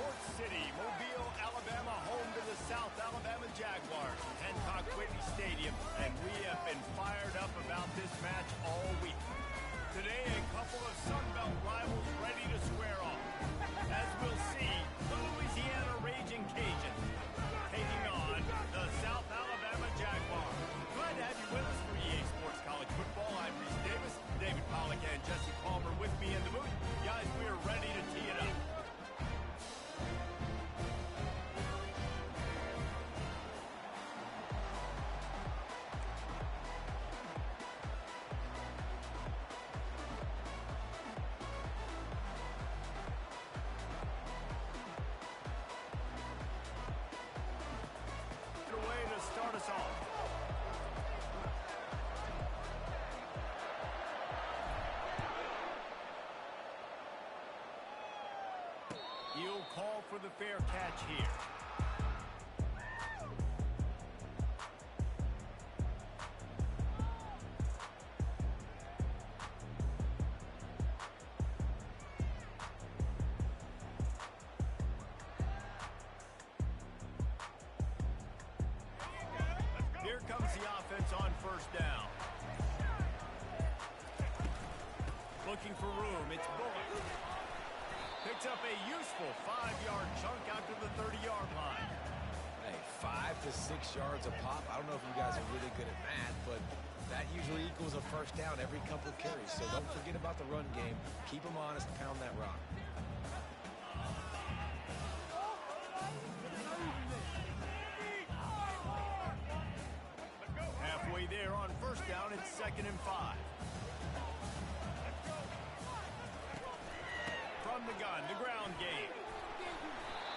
Sports City, Mobile, Alabama, home to the South Alabama Jaguars, Hancock Whitney Stadium, and we have been fired up about this match all week. Today, a couple of Sun Belt rivals ready to square off. As we'll see, the Louisiana Raging Cajuns taking on the South Alabama Jaguars. Glad to have you with us for EA Sports College Football. I'm Reese Davis, David Pollack, and Jesse Palmer with me in the booth. Guys, we are ready to tee it up. Start us off. He'll call for the fair catch here. Here comes the offense on first down. Looking for room, it's Bullock. Picks up a useful 5-yard chunk out to the 30-yard line. Hey, 5 to 6 yards a pop. I don't know if you guys are really good at math, but that usually equals a first down every couple of carries. So don't forget about the run game. Keep them honest, pound that rock. Halfway there on first down, it's 2nd and 5. From the gun, the ground game.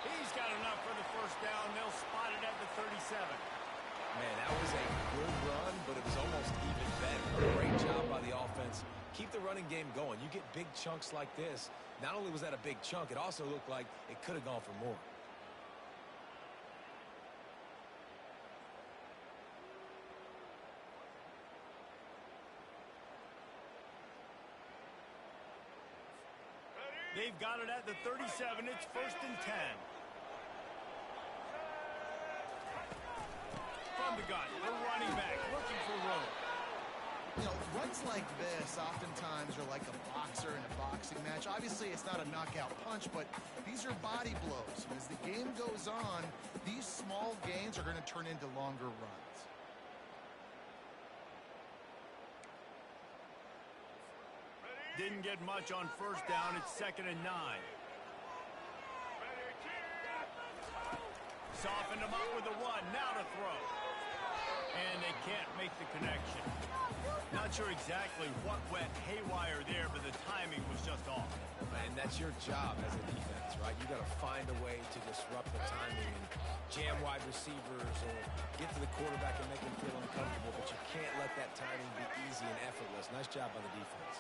He's got enough for the first down. They'll spot it at the 37. Man, that was a good run, but it was almost even better. Great job by the offense. Keep the running game going. You get big chunks like this. Not only was that a big chunk, it also looked like it could have gone for more. They've got it at the 37. It's 1st and 10. From the gun, the running back looking for room. You know, runs like this oftentimes are like a boxer in a boxing match. Obviously, it's not a knockout punch, but these are body blows. And as the game goes on, these small gains are going to turn into longer runs. Didn't get much on first down. It's 2nd and 9. Softened him up with a 1. Now to throw. And they can't make the connection. Not sure exactly what went haywire there, but the timing was just off. And that's your job as a defense, right? You got to find a way to disrupt the timing and jam wide receivers or get to the quarterback and make him feel uncomfortable, but you can't let that timing be easy and effortless. Nice job by the defense.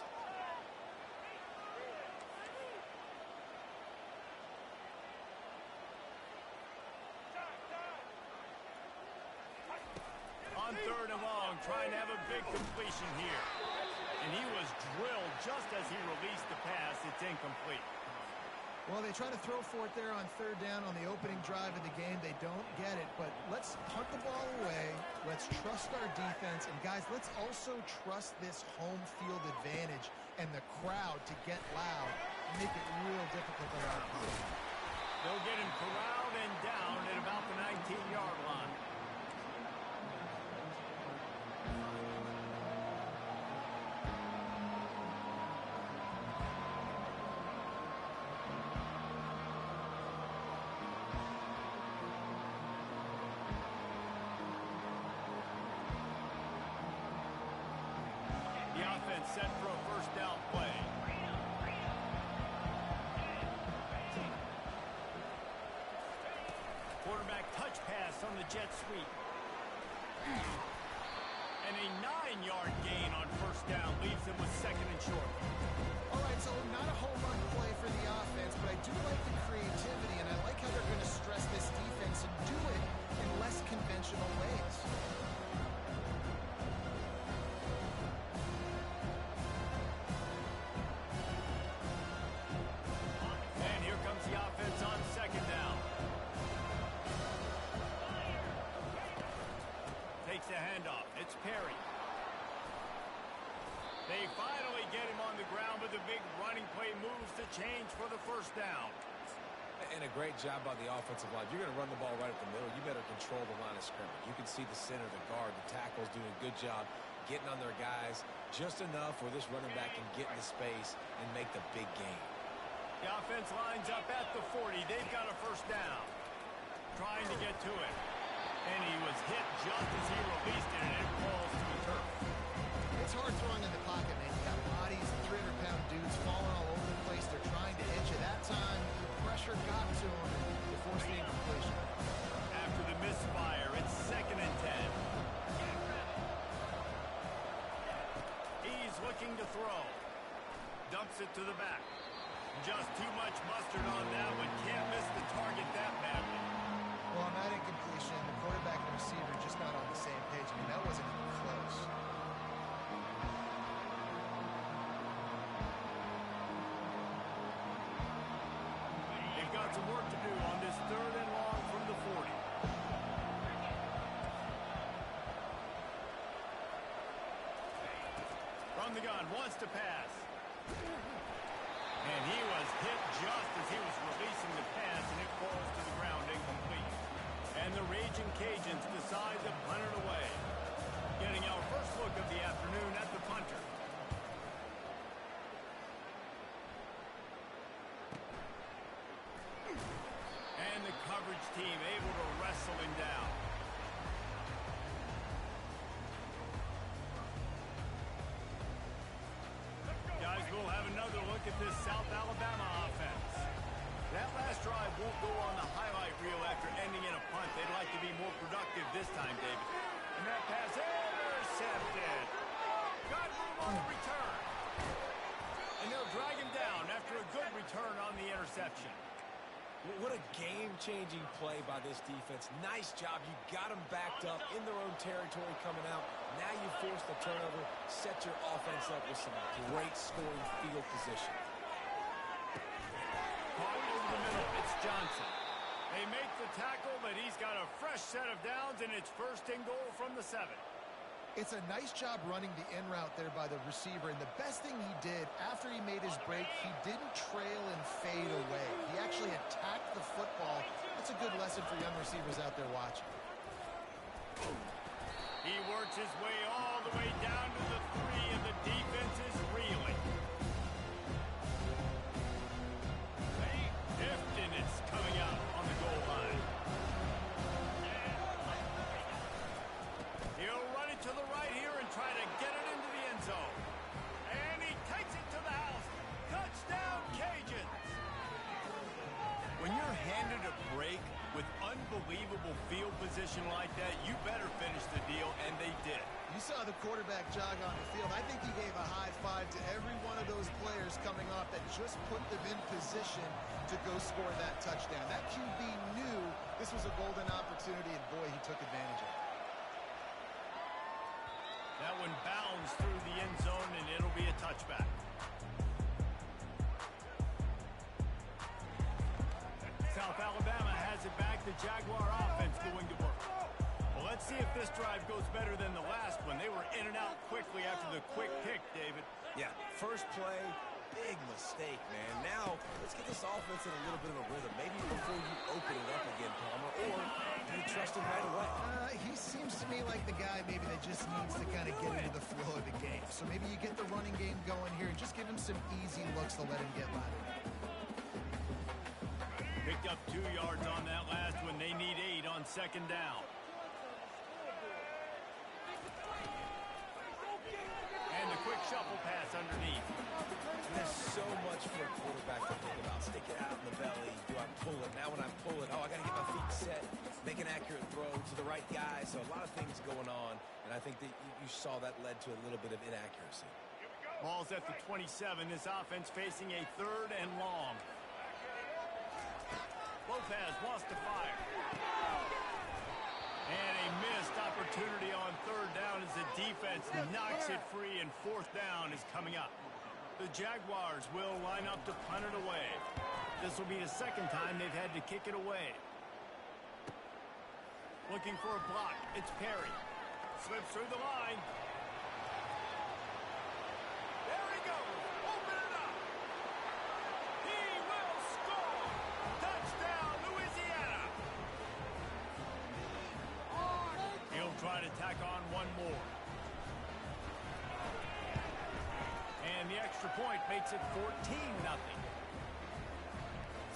On 3rd and long, trying to have a big completion here. And he was drilled just as he released the pass. It's incomplete. Well, they try to throw for it there on 3rd down on the opening drive of the game. They don't get it, but let's punt the ball away. Let's trust our defense. And, guys, let's also trust this home field advantage and the crowd to get loud and make it real difficult on our team. They'll get him corralled and down at about the 19-yard line. The offense set for a first down play. Quarterback touch pass on the jet sweep. And a 9-yard gain on first down leaves them with 2nd and short. All right, so not a home run play for the offense, but I do like the creativity, and I like how they're going to stress this defense and do it in less conventional ways. And here comes the offense on 2nd takes the handoff. It's Perry. They finally get him on the ground, but the big running play moves the change for the first down. And a great job by the offensive line. You're going to run the ball right at the middle. You better control the line of scrimmage. You can see the center, the guard, the tackles doing a good job getting on their guys just enough where this running back can get into space and make the big game. The offense lines up at the 40. They've got a first down. Trying to get to it. And he was hit just as he released it, and it falls to the turf. It's hard throwing in the pocket, man. You got bodies, 300-pound dudes falling all over the place. They're trying to hit you. That time, the pressure got to him, and they forced the incompletion. After the misfire, it's 2nd and 10. He's looking to throw. Dumps it to the back. Just too much mustard on that one. Can't miss the target that badly. Well, on that incompletion, the quarterback and receiver just not on the same page. I mean, that wasn't even close. They've got some work to do on this 3rd and long from the 40. From the gun, wants to pass. And he was hit just as he was releasing the pass, and it falls to the ground incomplete. And the Raging Cajuns decide to punt it away. Getting our first look of the afternoon at the punter. And the coverage team able to wrestle him down. Guys, we'll have another look at this South Alabama offense. That last drive won't go on the highlight reel after ending in a punt. They'd like to be more productive this time, David. And that pass intercepted. Got room on the return. And they'll drag him down after a good return on the interception. What a game-changing play by this defense. Nice job. You got them backed up in their own territory coming out. Now you force the turnover, set your offense up with some great scoring field position. Caught over the middle. It's Johnson. They make the tackle, but he's got a fresh set of downs, and it's 1st and goal from the 7. It's a nice job running the in route there by the receiver, and the best thing he did after he made his break, he didn't trail and fade away. He actually attacked the football. That's a good lesson for young receivers out there watching. He works his way all the way down to the 3, and the defense is reeling. Ifton is coming out on the goal line. He'll run it to the right here and try to get it into the end zone. And he takes it to the house. Touchdown, Cajuns! When you're handed a break with unbelievable field position like that, you better finish the deal, and they did. You saw the quarterback jog on the field. I think he gave a high five to every one of those players coming off that just put them in position to go score that touchdown. That QB knew this was a golden opportunity, and boy, he took advantage of it. That one bounds through the end zone, and it'll be a touchback. South Alabama has it back. The Jaguar offense going to work. Well, let's see if this drive goes better than the last one. They were in and out quickly after the quick pick, David. Yeah, first play, big mistake, man. Now, let's get this offense in a little bit of a rhythm. Maybe before you open it up again, Palmer, or do you trust him right away? He seems to me like the guy maybe that just needs to kind of get into the flow of the game. So maybe you get the running game going here and just give him some easy looks to let him get lateral. Picked up 2 yards on that last one. They need 8 on 2nd down. And the quick shuffle pass underneath. There's so much for a quarterback to think about. Stick it out in the belly. Do I pull it? Now when I pull it, I got to get my feet set, make an accurate throw to the right guy. So a lot of things going on, and I think that you saw that led to a little bit of inaccuracy. Ball's at the 27. This offense facing a 3rd and long. Lopez wants to fire. And a missed opportunity on 3rd down as the defense knocks it free, and 4th down is coming up. The Jaguars will line up to punt it away. This will be the 2nd time they've had to kick it away. Looking for a block. It's Perry. slips through the line. There he goes. Open it up. He will score. Touchdown, Louisiana. He'll try to tack on one more. And the extra point makes it 14-0.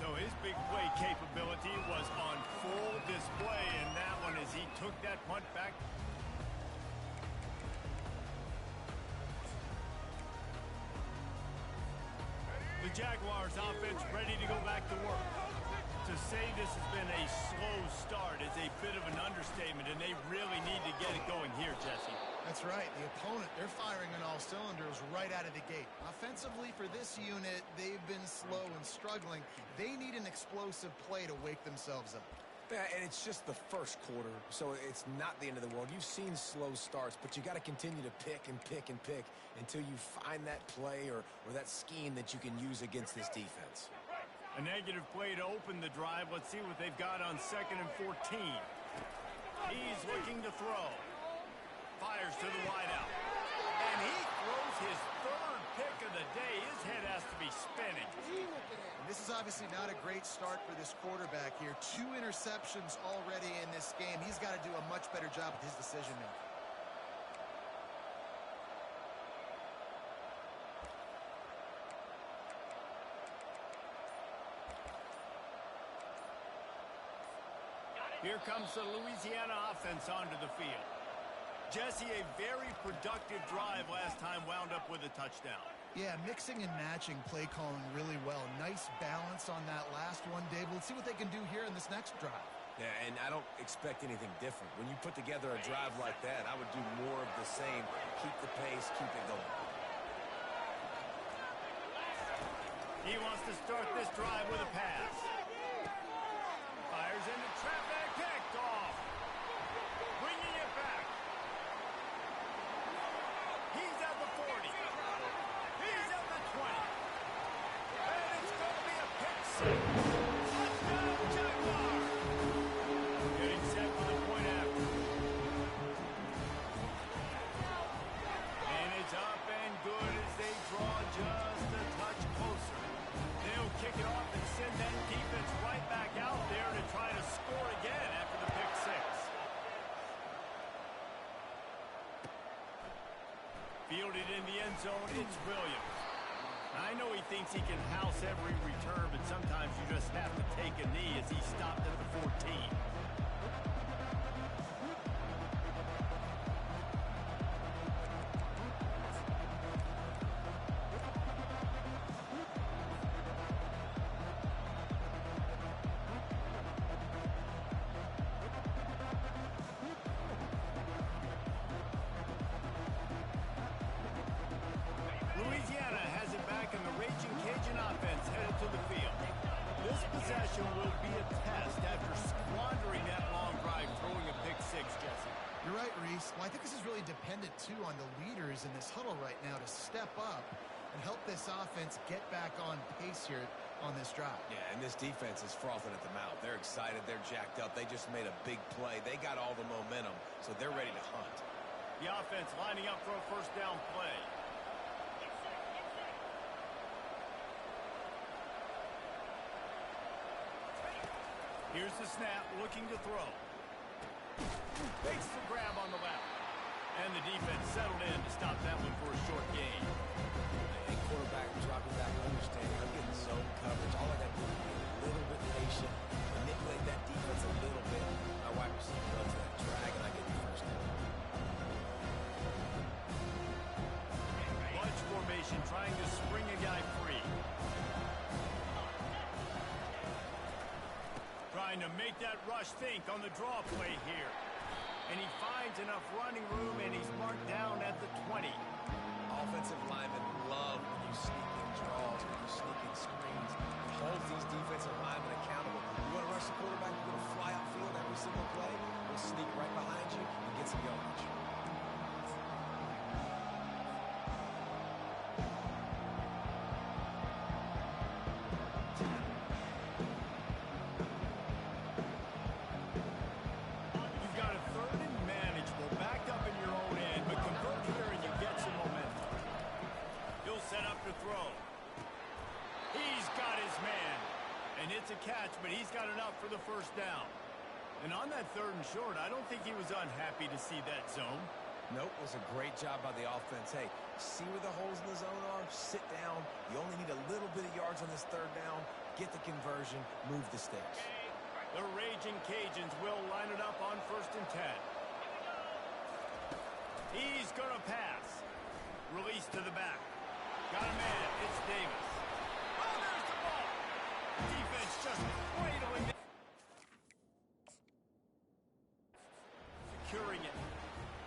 So his big play capability was on full display in that one as he took that punt back. The Jaguars offense ready to go back to work. To say this has been a slow start is a bit of an understatement, and they really need to get it going here, Jesse. That's right. The opponent, they're firing on all cylinders right out of the gate. Offensively for this unit, they've been slow and struggling. They need an explosive play to wake themselves up. Yeah, and it's just the first quarter, so it's not the end of the world. You've seen slow starts, but you got to continue to pick and pick and pick until you find that play or that scheme that you can use against this defense. A negative play to open the drive. Let's see what they've got on 2nd and 14. He's looking to throw. Fires to the wideout. And he throws his 3rd pick of the day. His head has to be spinning. And this is obviously not a great start for this quarterback here. 2 interceptions already in this game. He's got to do a much better job with his decision making. Here comes the Louisiana offense onto the field. Jesse, a very productive drive last time, wound up with a touchdown. Yeah, mixing and matching play calling really well. Nice balance on that last one, Dave. Let's see what they can do here in this next drive. Yeah, and I don't expect anything different. When you put together a drive like that, I would do more of the same. Keep the pace, keep it going. He wants to start this drive with a pass. Fires into traffic, picked off. Bringing it back. He's at the 40. He's at the 20. And it's going to be a pick 6. Touchdown, Jaguar. Getting set for the point after. And it's up and good as they draw just a touch closer. They'll kick it off and send that defense right back out there to try to score again after the pick 6. Fielded in the end zone, it's Williams. I know he thinks he can house every return, but sometimes you just have to take a knee as he stopped at the 14. Louisiana has it back, and the Raging Cajun offense headed to the field. This possession will be a test after squandering that long drive, throwing a pick 6, Jesse. You're right, Reese. Well, I think this is really dependent, too, on the leaders in this huddle right now to step up and help this offense get back on pace here on this drive. Yeah, and this defense is frothing at the mouth. They're excited. They're jacked up. They just made a big play. They got all the momentum, so they're ready to hunt. The offense lining up for a first down play. Here's the snap, looking to throw. Makes the grab on the left. And the defense settled in to stop that one for a short gain. And quarterback dropping back, understanding. I'm getting zone coverage. All I got to do is be a little bit patient, manipulate that defense a little bit. My wide receiver runs that drag, and I get the first down. Bunch formation, trying to spring a guy free. Trying to make that rush think on the draw play here. And he finds enough running room, and he's marked down at the 20. Offensive linemen love when you sneak in draws, when you sneak in screens. It holds these defensive linemen accountable. You want to rush the quarterback, you're going to fly outfield every single play. We'll sneak right behind you and get some yardage. You've got a 3rd and manageable backed up in your gets a catch, but he's got enough for the first down. And on that 3rd and short, I don't think he was unhappy to see that zone. Nope, it was a great job by the offense. Hey, see where the holes in the zone are? Sit down. You only need a little bit of yards on this 3rd down. Get the conversion. Move the sticks. The Raging Cajuns will line it up on 1st and 10. He's going to pass. Release to the back. Got a man. It's Davis. Oh, there's the ball. Defense just cradling it. Securing it.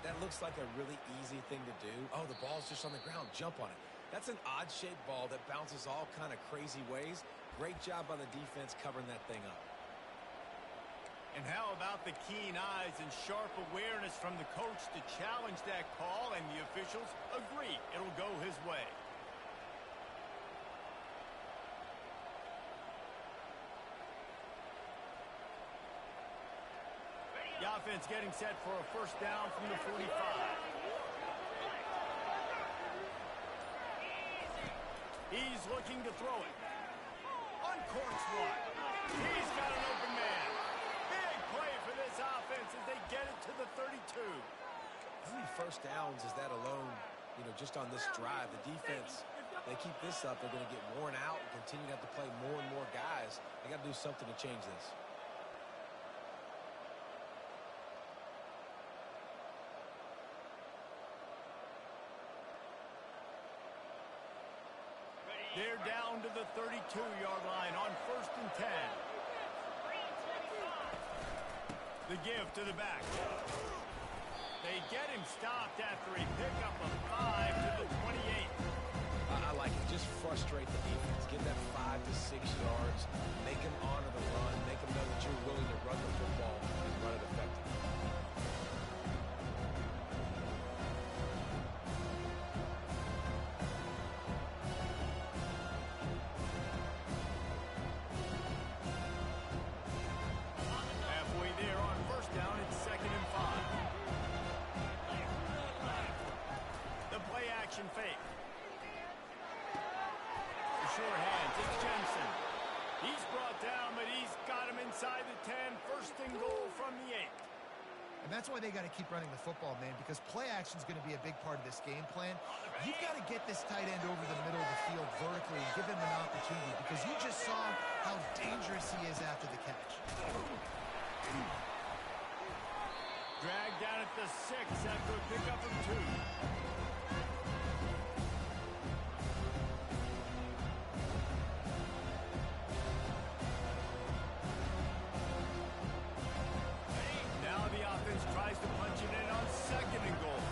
That looks like a really easy thing to do. Oh, the ball's just on the ground. Jump on it. That's an odd-shaped ball that bounces all kind of crazy ways. Great job by the defense covering that thing up. And how about the keen eyes and sharp awareness from the coach to challenge that call, and the officials agree it'll go his way. The offense getting set for a first down from the 45. He's looking to throw it. Uncorks one. He's got an open man. Big play for this offense as they get it to the 32. How many first downs is that alone, just on this drive? The defense, they keep this up, they're going to get worn out and continue to have to play more and more guys. They got to do something to change this. They're down to the 32-yard line on 1st and 10. The give to the back. They get him stopped after a pickup of 5 to the 28. I like it. Just frustrate the defense. Get that 5 to 6 yards. Make them honor the run. Make them know that you're willing to run the football and run it effectively. Fake. The short hands, it's Jensen. He's brought down, but he's got him inside the 10. 1st and goal from the 8. And that's why they got to keep running the football, man, because play action is going to be a big part of this game plan. You've got to get this tight end over the middle of the field vertically and give him an opportunity, because you just saw how dangerous he is after the catch. Dragged down at the 6 after a pickup of 2. Tries to punch it in on 2nd and goal.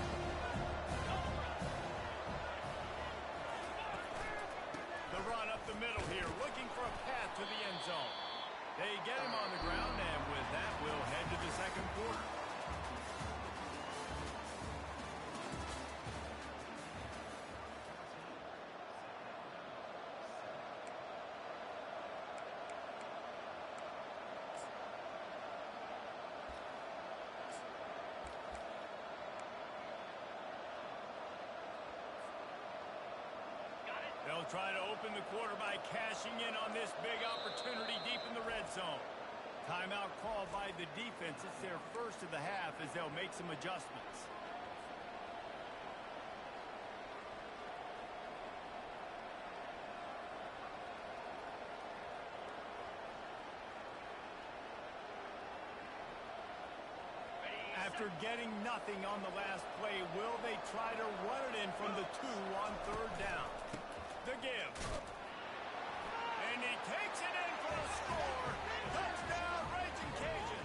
The run up the middle here, looking for a path to the end zone. They get him on the ground, and with that, we'll head to the 2nd quarter. They'll try to open the quarter by cashing in on this big opportunity deep in the red zone. Timeout called by the defense. It's their first of the half as they'll make some adjustments. After getting nothing on the last play, will they try to run it in from the 2 on 3rd down? The give. And he takes it in for a score. Touchdown, Raging Cajun.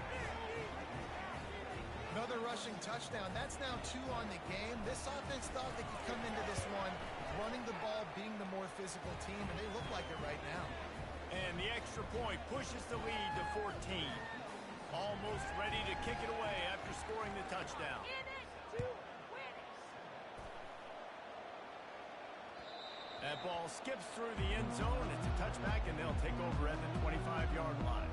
Another rushing touchdown. That's now 2 on the game. This offense thought they could come into this one running the ball, being the more physical team, and they look like it right now. And the extra point pushes the lead to 14. Almost ready to kick it away after scoring the touchdown. That ball skips through the end zone. It's a touchback, and they'll take over at the 25-yard line.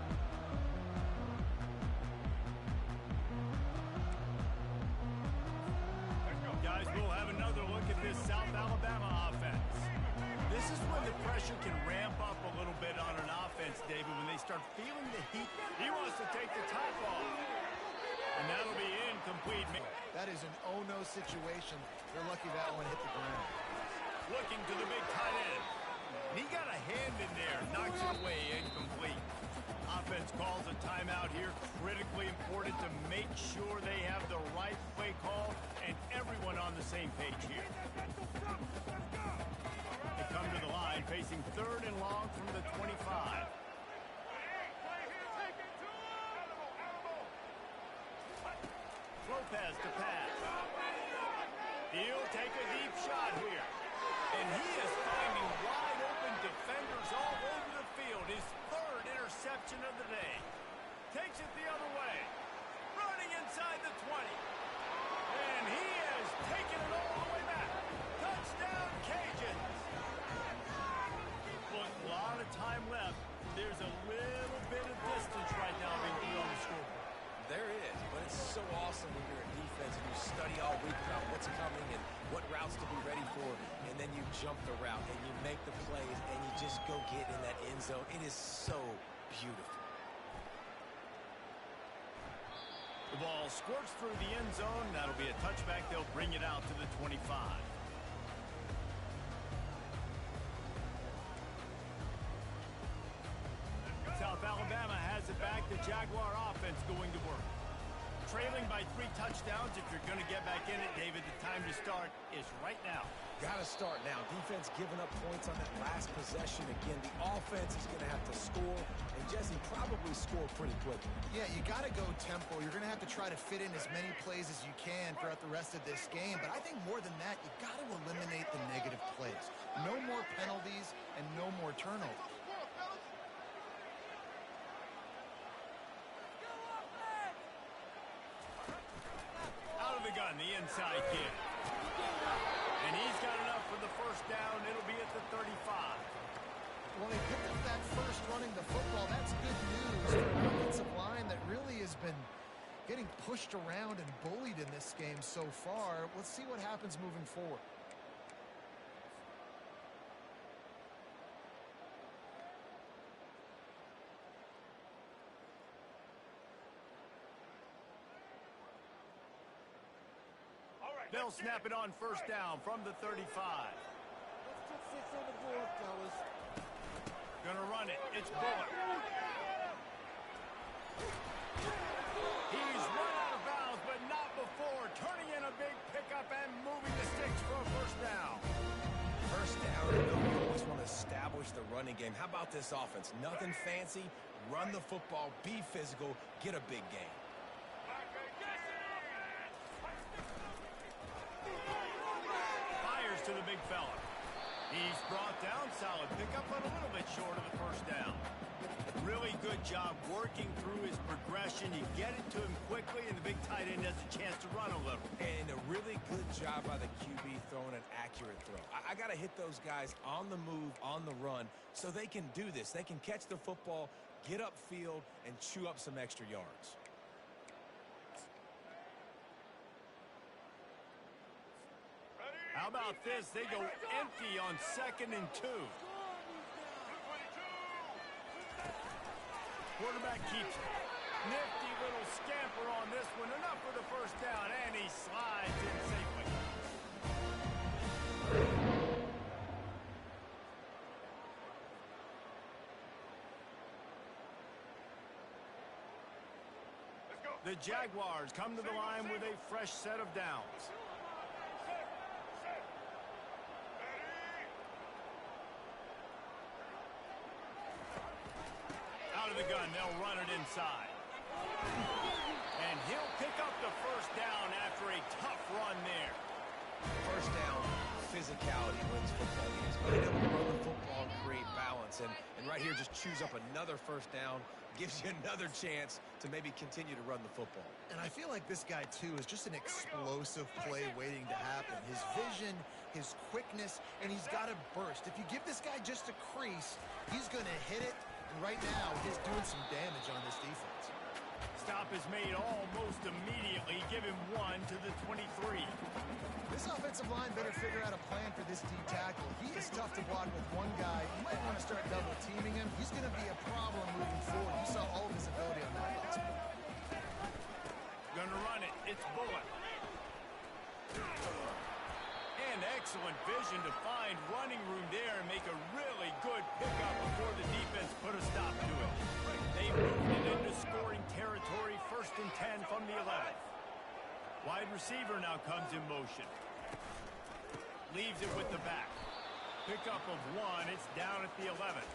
Guys, we'll have another look at this South Alabama offense. This is when the pressure can ramp up a little bit on an offense, David, when they start feeling the heat. He wants to take the top off. And that'll be incomplete. That is an oh-no situation. They're lucky that one hit the ground. Looking to the big tight end. He got a hand in there, knocks it away, incomplete. Offense calls a timeout here. Critically important to make sure they have the right play call and everyone on the same page here. They come to the line facing 3rd and long from the 25. Lopez to pass. He'll take a deep shot here. And he is finding wide open defenders all over the field. His 3rd interception of the day. Takes it the other way. Running inside the 20. And he has taken it all the way back. Touchdown, Cajuns. But a lot of time left. There's a little bit of distance right now being put on the scoreboard. There is, but it's so awesome when you're a defense and you study all week about what's coming and what routes to be ready for, and then you jump the route and you make the plays and you just go get in that end zone. It is so beautiful. The ball squirts through the end zone. That'll be a touchback. They'll bring it out to the 25. South Alabama has it back. The Jaguar offense going to work. Trailing by 3 touchdowns. If you're going to get back in it, David, the time to start is right now. Got to start now. Defense giving up points on that last possession. Again, the offense is going to have to score, and Jesse probably score pretty quickly. Yeah, you got to go tempo. You're going to have to try to fit in as many plays as you can throughout the rest of this game. But I think more than that, you got to eliminate the negative plays. No more penalties and no more turnovers. Out of the gun, the inside kick. And he's got enough for the first down. It'll be at the 35. Well, they picked up that first running the football. That's good news for an offensive line that really has been getting pushed around and bullied in this game so far. Let's see what happens moving forward. They'll snap it on first down from the 35. Let's get 6 on the board, fellas. Gonna run it. It's Bullock. He's run out of bounds, but not before. Turning in a big pickup and moving the sticks for a first down. First down, you know you always want to establish the running game. How about this offense? Nothing fancy. Run the football, be physical, get a big game. To the big fella. He's brought down, solid pickup, but a little bit short of the first down. Really good job working through his progression. You get it to him quickly, and the big tight end has a chance to run a little. And a really good job by the QB throwing an accurate throw. I got to hit those guys on the move, on the run, so they can do this. They can catch the football, get upfield, and chew up some extra yards. How about this? They go empty on 2nd and 2. Quarterback keeps it. Nifty little scamper on this one. Enough for the first down, and he slides in safely. The Jaguars come to the line with a fresh set of downs. Out of the gun, they'll run it inside. And he'll pick up the first down after a tough run there. First down, physicality wins football games. Being able to run the football and create balance. And right here, just choose up another first down. Gives you another chance to maybe continue to run the football. And I feel like this guy, too, is just an explosive play waiting to happen. His vision, his quickness, and he's got a burst. If you give this guy just a crease, he's going to hit it. And right now, he's doing some damage on this defense. Stop is made almost immediately. Give him 1 to the 23. This offensive line line better figure out a plan for this D tackle. He is tough to block with one guy. You might want to start double teaming him. He's going to be a problem moving forward. You saw all of his ability on that last play. Gonna run it. It's Bullock. And excellent vision to find running room there and make a really good pickup before the defense put a stop to it. They moved it into scoring territory, 1st and 10 from the 11th. Wide receiver now comes in motion. Leaves it with the back. Pickup of 1. It's down at the 11th.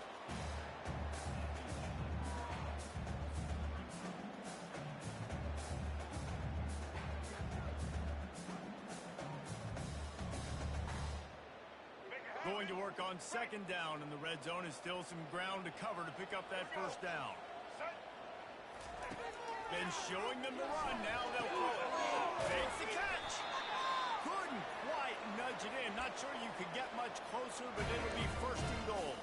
Going to work on 2nd down, and the red zone is still some ground to cover to pick up that 1st down. Been showing them the run. Now they'll throw it. Makes the catch. Couldn't quite nudge it in. Not sure you could get much closer, but it'll be 1st and goal.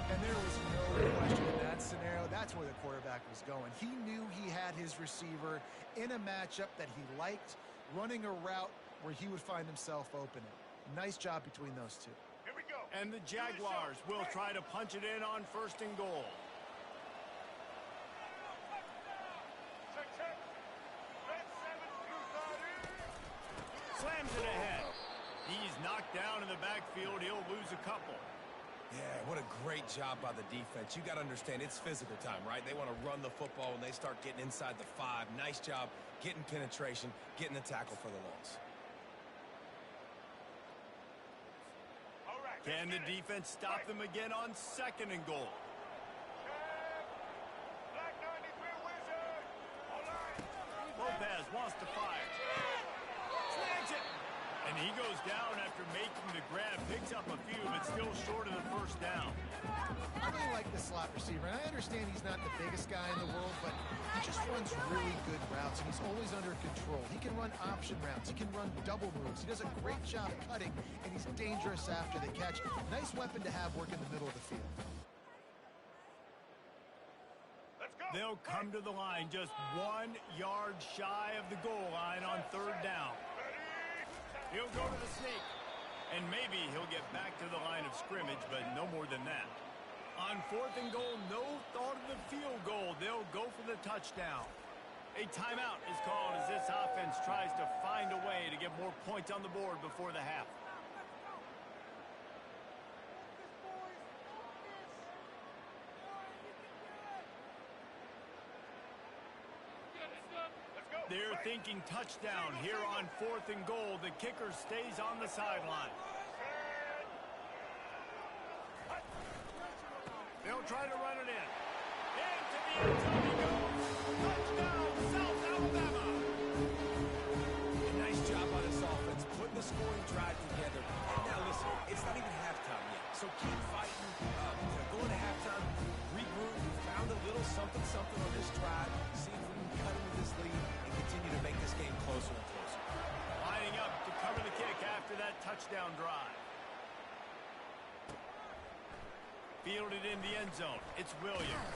And there was no question in that scenario. That's where the quarterback was going. He knew he had his receiver in a matchup that he liked, running a route where he would find himself open. Nice job between those two. And the Jaguars will try to punch it in on 1st and goal. Slams it ahead. He's knocked down in the backfield. He'll lose a couple. Yeah, what a great job by the defense. You got to understand, it's physical time, right? They want to run the football when they start getting inside the 5. Nice job getting penetration, getting the tackle for the loss. Can the defense stop them again on 2nd and goal? Lopez wants to fire. Snags it. And he goes down after making the grab. Picks up a few, but still short of the 1st down. I really like the slot receiver, and I understand he's not the biggest guy in the world, but he just runs really good routes, and he's always under control. He can run option routes. He can run double moves. He does a great job cutting, and he's dangerous after the catch. Nice weapon to have work in the middle of the field. They'll come to the line just 1 yard shy of the goal line on 3rd down. He'll go to the sneak. And maybe he'll get back to the line of scrimmage, but no more than that. On 4th and goal, no thought of the field goal. They'll go for the touchdown. A timeout is called as this offense tries to find a way to get more points on the board before the half. They're thinking touchdown here on 4th and goal. The kicker stays on the sideline. They'll try to run it in. Into the end zone he goes. Touchdown, South Alabama. A nice job on this offense, putting the scoring drive together. And now listen, it's not even halftime yet, so keep fighting. Going to halftime, regroup, found a little something on this drive. See if we can cut into this lead and continue to make this game closer and closer. Lining up to cover the kick after that touchdown drive. Fielded in the end zone. It's Williams.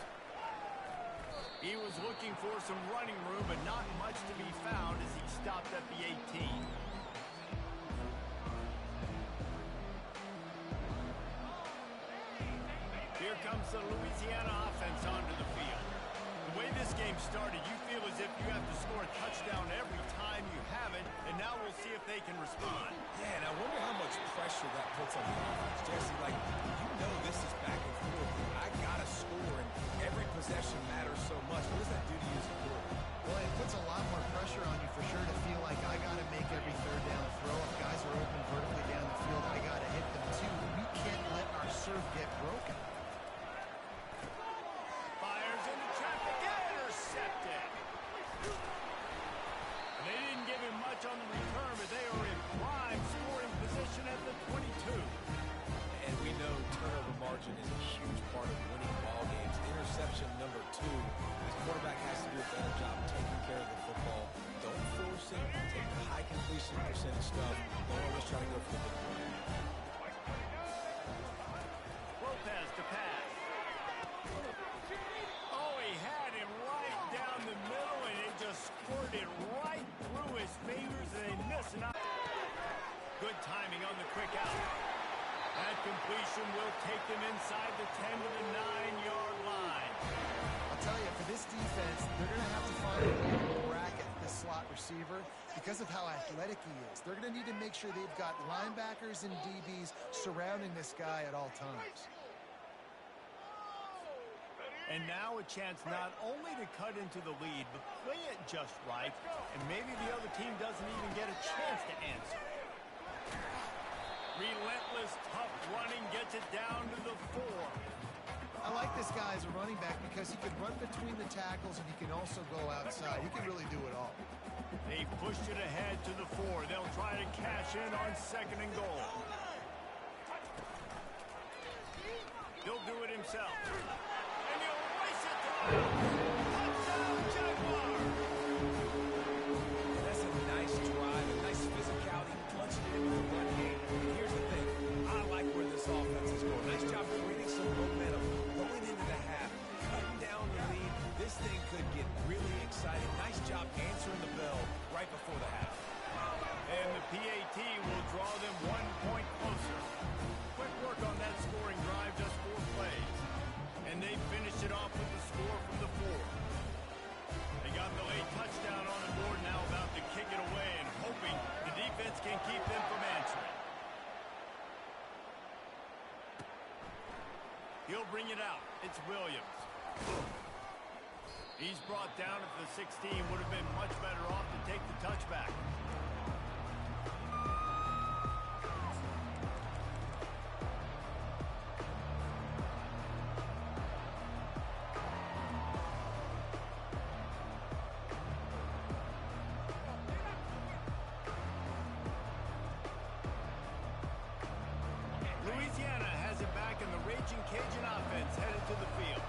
He was looking for some running room, but not much to be found as he stopped at the 18. Here comes the Louisiana offense onto the field. The way this game started, you feel as if you have to score a touchdown every time you have it, and now we'll see if they can respond. Yeah, and I wonder how much pressure that puts on the offense. Jesse, like, you know this is back and forth. I got to score, and every possession matters so much. What does that do to you as a quarterback? Well, it puts a lot more pressure on you for sure to feel like I got to make every 3rd down throw. If guys are open vertically down the field, I got to hit them too. We can't let our serve get broken. Fires into traffic, intercepted. They didn't give him much on the return, but they are in prime scoring position at the 22. And we know turnover margin is a huge part of winning ball games. Interception number 2. This quarterback has to do a better job taking care of the football. Don't force it. Take the high completion percentage stuff. completion will take them inside the 10 to the 9-yard line. I'll tell you, for this defense, they're going to have to find a way to bracket this slot receiver because of how athletic he is. They're going to need to make sure they've got linebackers and DBs surrounding this guy at all times. And now a chance not only to cut into the lead, but play it just right, and maybe the other team doesn't even get a chance to answer. Relentless, tough running gets it down to the 4. I like this guy as a running back because he can run between the tackles and he can also go outside. He can really do it all. They pushed it ahead to the 4. They'll try to cash in on 2nd and goal. He'll do it himself. And he'll race it to the touchdown, Jaguar! That's a nice drive, a nice physicality, punching it into the run game. And here's the thing. I like where this offense is going. Nice job creating some momentum going into the half, cutting down the lead. This thing could get really exciting. Nice job answering the bell right before the half. And the PAT will draw them 1 point closer. Quick work on that scoring drive, just 4 plays. And they finished it off with the score from the 4. They got the late touchdown on the board, now about to kick it away and hoping the defense can keep them from answering. He'll bring it out. It's Williams. He's brought down at the 16. Would have been much better off to take the touchback. Louisiana has it back, and the Raging Cajun offense headed to the field.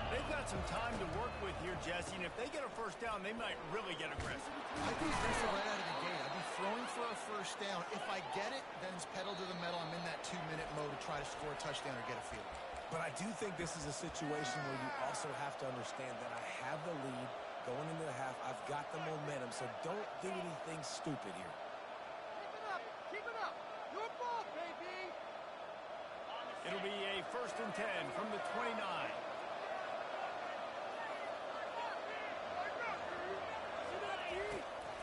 They've got some time to work with here, Jesse, and if they get a first down, they might really get aggressive. I'd be aggressive right out of the gate. I'd be throwing for a first down. If I get it, then it's pedal to the metal. I'm in that 2-minute mode to try to score a touchdown or get a field. But I do think this is a situation where you also have to understand that I have the lead going into the half. I've got the momentum, so don't do anything stupid here. Keep it up! Keep it up! Your ball, baby! It'll be a 1st and 10 from the 29.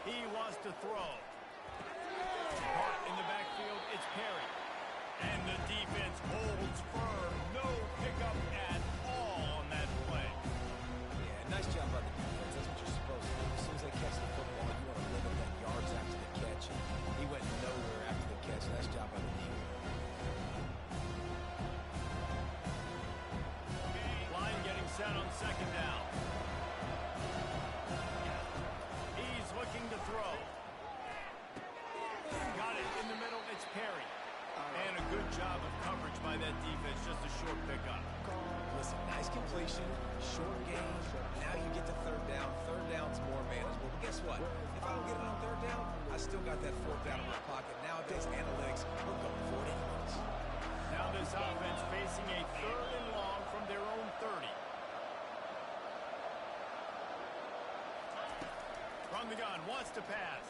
He wants to throw. Caught in the backfield, it's Perry. And the defense holds firm. No pickup at all on that play. Yeah, nice job by the defense. That's what you're supposed to do. As soon as they catch the football, you want to limit that yards after the catch. He went nowhere after the catch. Nice job by the defense. Line getting set on 2nd down. He's looking to throw. Got it in the middle. It's Perry. And a good job of coverage by that defense. Just a short pickup. Listen, nice completion, short game. Now you get to 3rd down. 3rd down's more manageable. But guess what? If I don't get it on 3rd down, I still got that 4th down in my pocket. Now it takes analytics. We're going for it anyways. Now this offense facing a 3rd and long from their own 30. From the gun, wants to pass.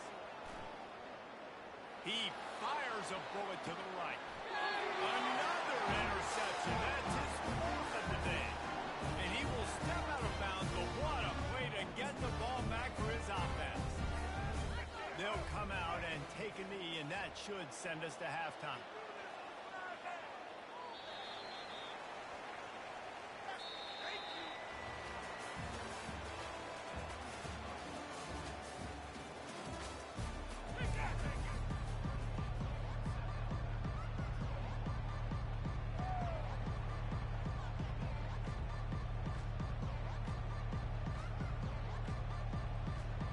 He fires a bullet to the right. Another interception. That's his 4th of the day. And he will step out of bounds, but what a way to get the ball back for his offense. They'll come out and take a knee, and that should send us to halftime.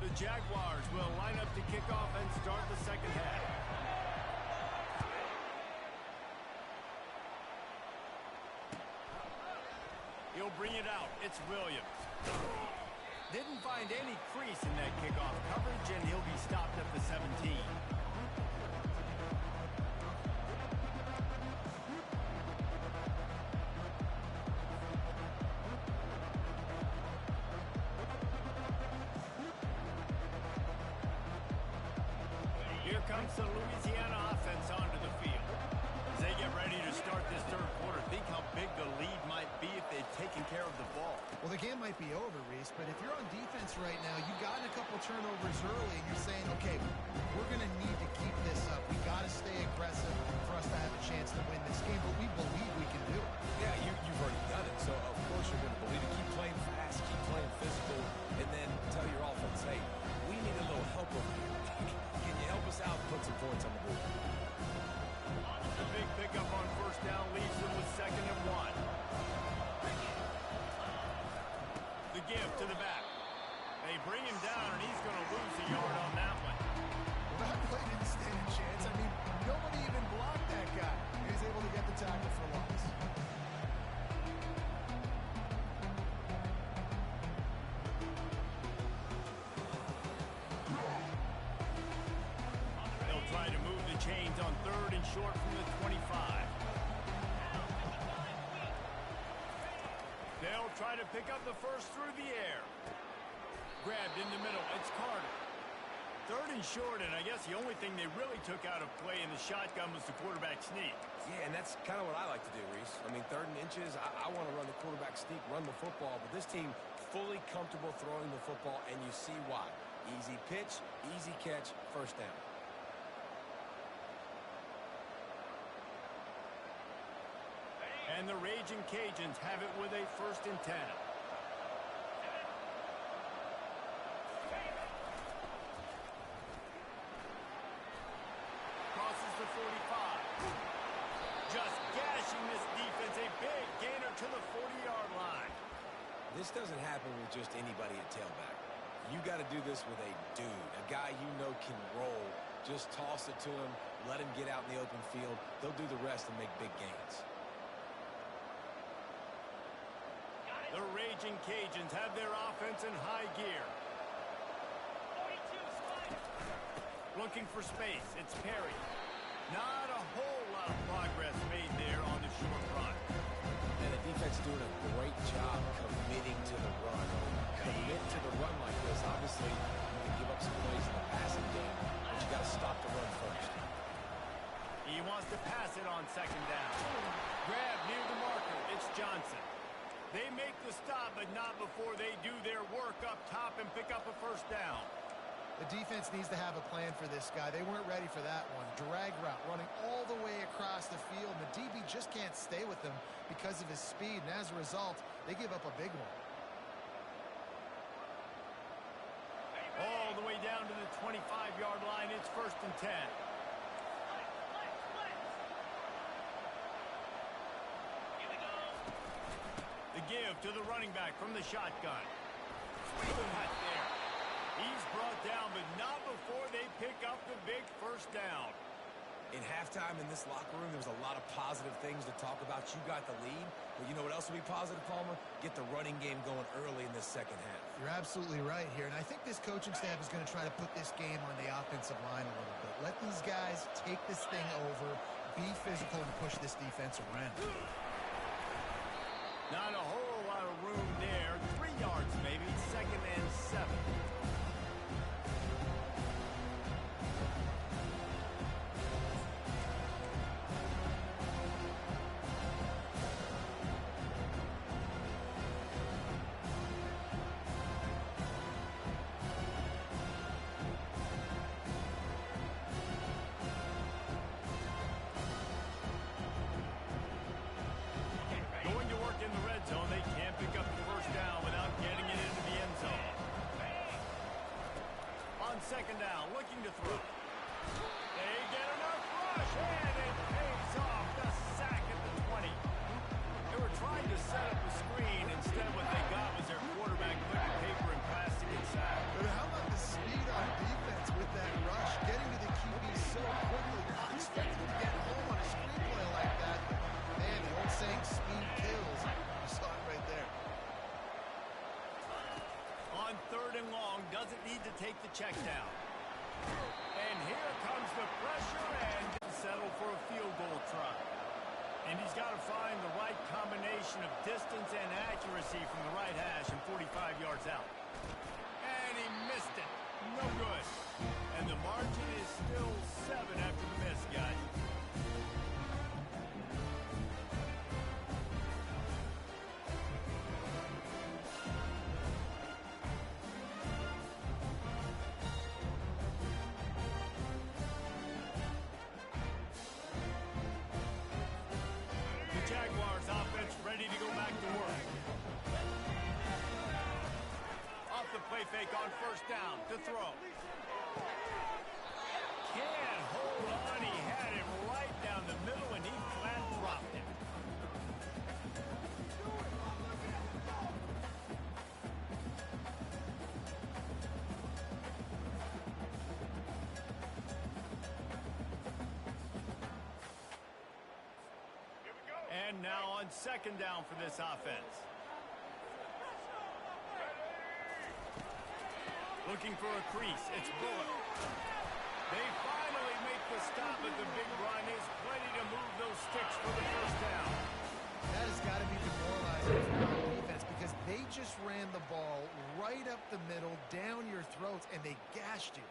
The Jaguars will line up to kick off and start the 2nd half. He'll bring it out. It's Williams. Didn't find any crease in that kickoff coverage, and he'll be stopped at the 17. Here comes the Louisiana offense onto the field as they get ready to start care of the ball. Well, the game might be over, Reese, but if you're on defense right now, you've gotten a couple turnovers early, and you're saying, okay, we're going to need to keep this up. We got to stay aggressive for us to have a chance to win this game, but we believe we can do it. Yeah, you've already done it, so of course you're going to believe it. Keep playing fast, keep playing physical, and then tell your offense, hey, we need a little help over here. Can you help us out and put some points on the board? The big pickup on first down leaves them with 2nd and 1. The give to the back. They bring him down, and he's going to lose a yard on that one. Well, that play didn't stand a chance. I mean, nobody even blocked that guy. He was able to get the tackle for loss. They'll try to move the chains on 3rd and short from the 25. They'll try to pick up the first through the air. Grabbed in the middle. It's Carter. 3rd and short, and I guess the only thing they really took out of play in the shotgun was the quarterback sneak. Yeah, and that's kind of what I like to do, Reese. I mean, 3rd and inches, I want to run the quarterback sneak, run the football, but this team fully comfortable throwing the football, and you see why. Easy pitch, easy catch, first down. And the Raging Cajuns have it with a 1st and 10. Crosses the 45. Just gashing this defense. A big gainer to the 40-yard line. This doesn't happen with just anybody at tailback. You got to do this with a dude, a guy you know can roll. Just toss it to him, let him get out in the open field. They'll do the rest and make big gains. The Raging Cajuns have their offense in high gear. Looking for space. It's Perry. Not a whole lot of progress made there on the short run. And the defense doing a great job committing to the run. Commit to the run like this. Obviously, you can give up some plays in the passing game, but you got to stop the run first. He wants to pass it on 2nd down. Grab near the marker. It's Johnson. They make the stop, but not before they do their work up top and pick up a 1st down. The defense needs to have a plan for this guy. They weren't ready for that one. Drag route, running all the way across the field. And the DB just can't stay with them because of his speed. And as a result, they give up a big one. All the way down to the 25-yard line. It's 1st and 10. The give to the running back from the shotgun. Sweet cut there. He's brought down, but not before they pick up the big 1st down. In halftime in this locker room, there was a lot of positive things to talk about. You got the lead, but you know what else will be positive, Palmer? Get the running game going early in this 2nd half. You're absolutely right here, and I think this coaching staff is going to try to put this game on the offensive line a little bit. Let these guys take this thing over, be physical, and push this defense around. Not a whole lot of room there. 3 yards maybe. 2nd and 7. In the red zone, they can't pick up the 1st down without getting it into the end zone. On 2nd down, looking to throw. They get enough rush, and it pays off. The sack at the 20. They were trying to set up a screen. Instead, what they got was their quarterback putting paper and pass to get sacked. But how about the speed on defense with that rush? Getting to the QB so quickly. You're not expecting him to get home on a screenplay like that. Man, the old saying, speed kills. You saw it right there. On 3rd and long, doesn't need to take the check down. And here comes the pressure, and settle for a field goal try. And he's got to find the right combination of distance and accuracy from the right hash and 45 yards out. And he missed it. No good. And the margin is still 7 after the miss, guys. first down to throw. Can't hold on. He had him right down the middle, and he flat dropped it. And now on second down for this offense. Looking for a crease. It's Bullock. They finally make the stop at the big run. Is plenty to move those sticks for the first down. That has got to be demoralizing for our defense because they just ran the ball right up the middle, down your throats, and they gashed you.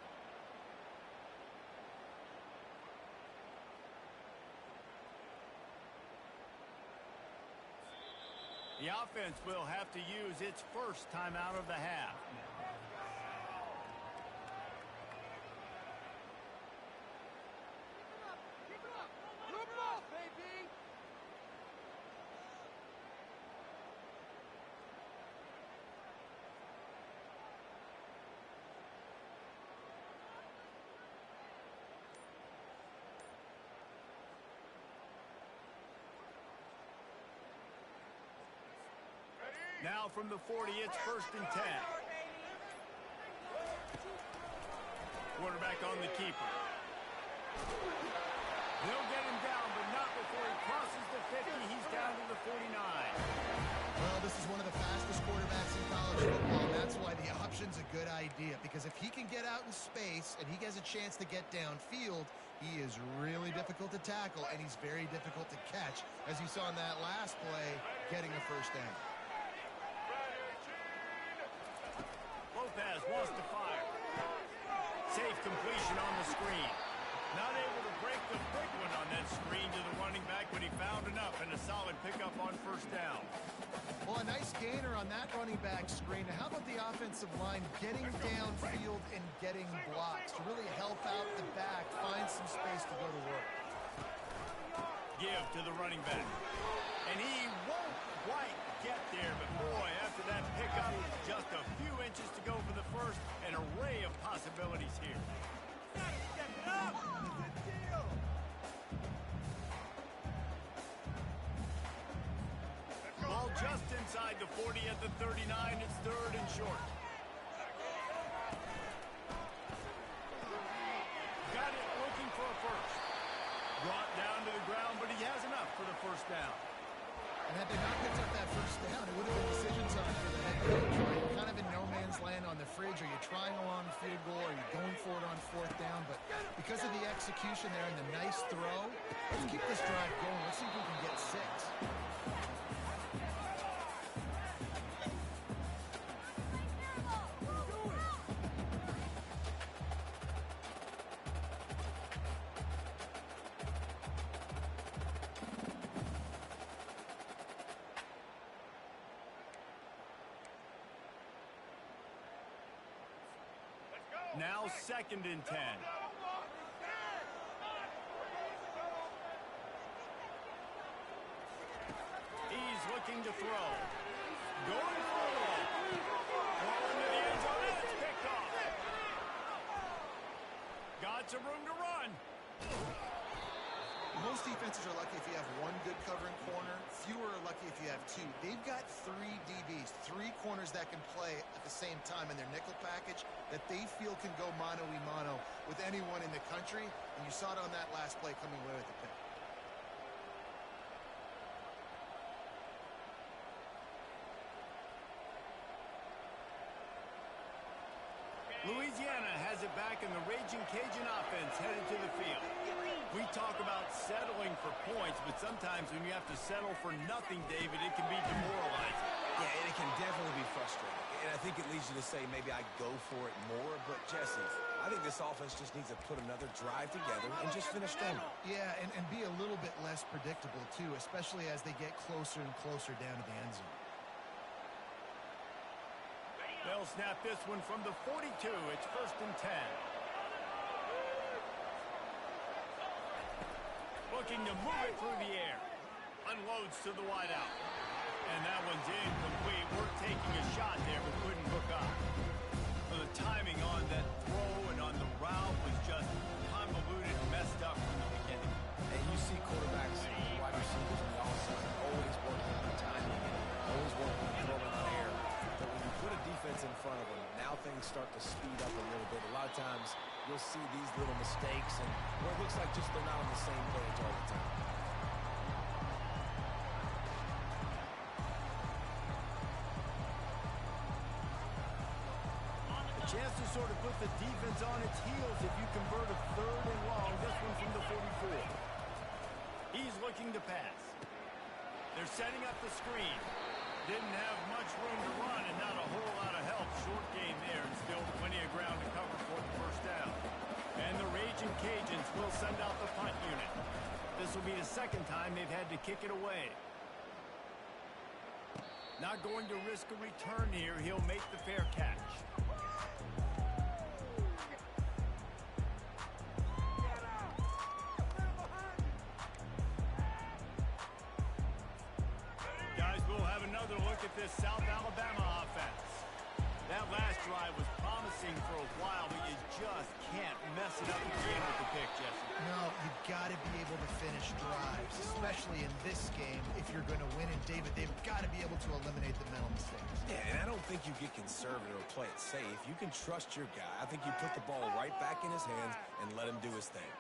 The offense will have to use its first timeout of the half. Now from the 40, it's 1st and 10. Quarterback on the keeper. They'll get him down, but not before he crosses the 50. He's down to the 49. Well, this is one of the fastest quarterbacks in college football, and that's why the option's a good idea. Because if he can get out in space and he has a chance to get downfield, he is really difficult to tackle, and he's very difficult to catch, as you saw in that last play, getting a first down. Lopez wants to fire. Safe completion on the screen. Not able to break the big one on that screen to the running back, but he found enough and a solid pickup on first down. Well, a nice gainer on that running back screen. Now, how about the offensive line getting downfield and getting blocks to really help out the back, find some space to go to work? Give to the running back. And he won't quite get there, but boy, after that pickup, just a few inches to go for the first. An array of possibilities here. Ball just inside the 40 at the 39. It's 3rd and short. Got it looking for a first. Brought down to the ground, but he has enough for the first down. And had they not picked up that first down, it would have been decision time for the head coach. Right? Kind of in no man's land on the fridge. Are you trying a long field goal? Are you going for it on 4th down? But because of the execution there and the nice throw, let's keep this drive going. Let's see if we can get 6. Now 2nd and 10. He's looking to throw. Going for it. Ball into the end zone. It's picked off. Got some room to run. Most defenses are lucky if you have one good covering corner. Fewer are lucky if you have 2. They've got 3 DBs, 3 corners that can play at the same time in their nickel package that they feel can go mano-a-mano with anyone in the country. And you saw it on that last play coming away with the pick. Louisiana has it back, and the Raging Cajun offense headed to the field. We talk about settling for points, but sometimes when you have to settle for nothing, David, it can be demoralizing. Yeah, and it can definitely be frustrating. And I think it leads you to say maybe I go for it more. But, Jesse, I think this offense just needs to put another drive together and just finish strong. Yeah, and be a little bit less predictable, too, especially as they get closer and closer down to the end zone. They'll snap this one from the 42. It's 1st and 10. Looking to move it through the air. Unloads to the wideout. And that one's incomplete. We're taking a shot there, but couldn't hook up. So the timing on that throw and on the route was just convoluted and messed up from the beginning. And you see quarterbacks, wide receivers in the offseason always working on timing and always working on throwing on air. But when you put a defense in front of them, now things start to speed up a little bit. A lot of times you'll see these little mistakes and where it looks like just they're not on the same page all the time. Chance to sort of put the defense on its heels if you convert a 3rd and long. This one from the 44. He's looking to pass. They're setting up the screen. Didn't have much room to run and not a whole lot of help. Short gain there and still plenty of ground to cover for the first down. And the Raging Cajuns will send out the punt unit. This will be the 2nd time they've had to kick it away. Not going to risk a return here. He'll make the fair catch. Look at this South Alabama offense. That last drive was promising for a while, but you just can't mess it up again with the pick, Jesse. No, you've got to be able to finish drives, especially in this game. If you're going to win, and David, they've got to be able to eliminate the mental mistakes. Yeah, and I don't think you get conservative or play it safe. You can trust your guy. I think you put the ball right back in his hands and let him do his thing.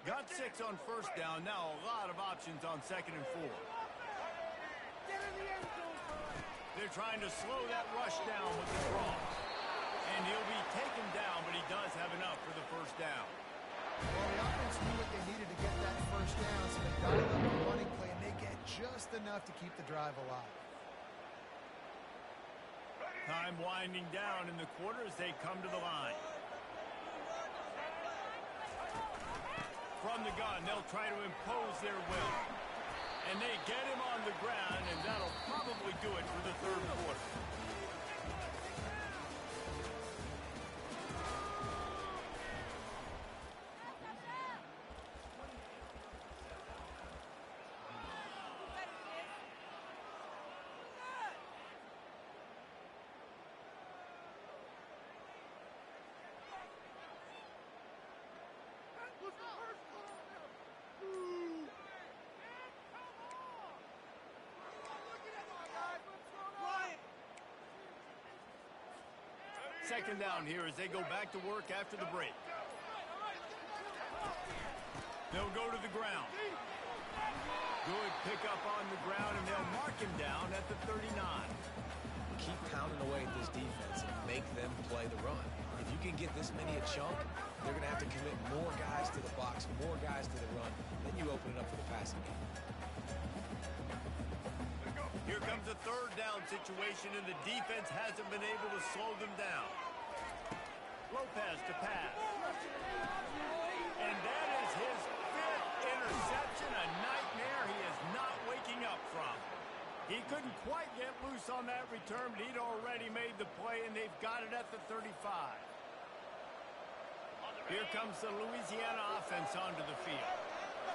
Got 6 on 1st down. Now a lot of options on 2nd and 4. They're trying to slow that rush down with the draw. And he'll be taken down, but he does have enough for the 1st down. Well, the offense knew what they needed to get that 1st down, so they dialed up the running play, and they get just enough to keep the drive alive. Time winding down in the quarter as they come to the line. From the gun, they'll try to impose their will. And they get him on the ground, and that'll probably do it for the 3rd quarter. Second down here as they go back to work after the break. They'll go to the ground. Good pickup on the ground, and they'll mark him down at the 39. Keep pounding away at this defense and make them play the run. If you can get this many a chunk, they're going to have to commit more guys to the box, more guys to the run. Then you open it up for the passing game. Here comes a 3rd down situation, and the defense hasn't been able to slow them down. Lopez to pass. And that is his 5th interception, a nightmare he is not waking up from. He couldn't quite get loose on that return, but he'd already made the play, and they've got it at the 35. Here comes the Louisiana offense onto the field.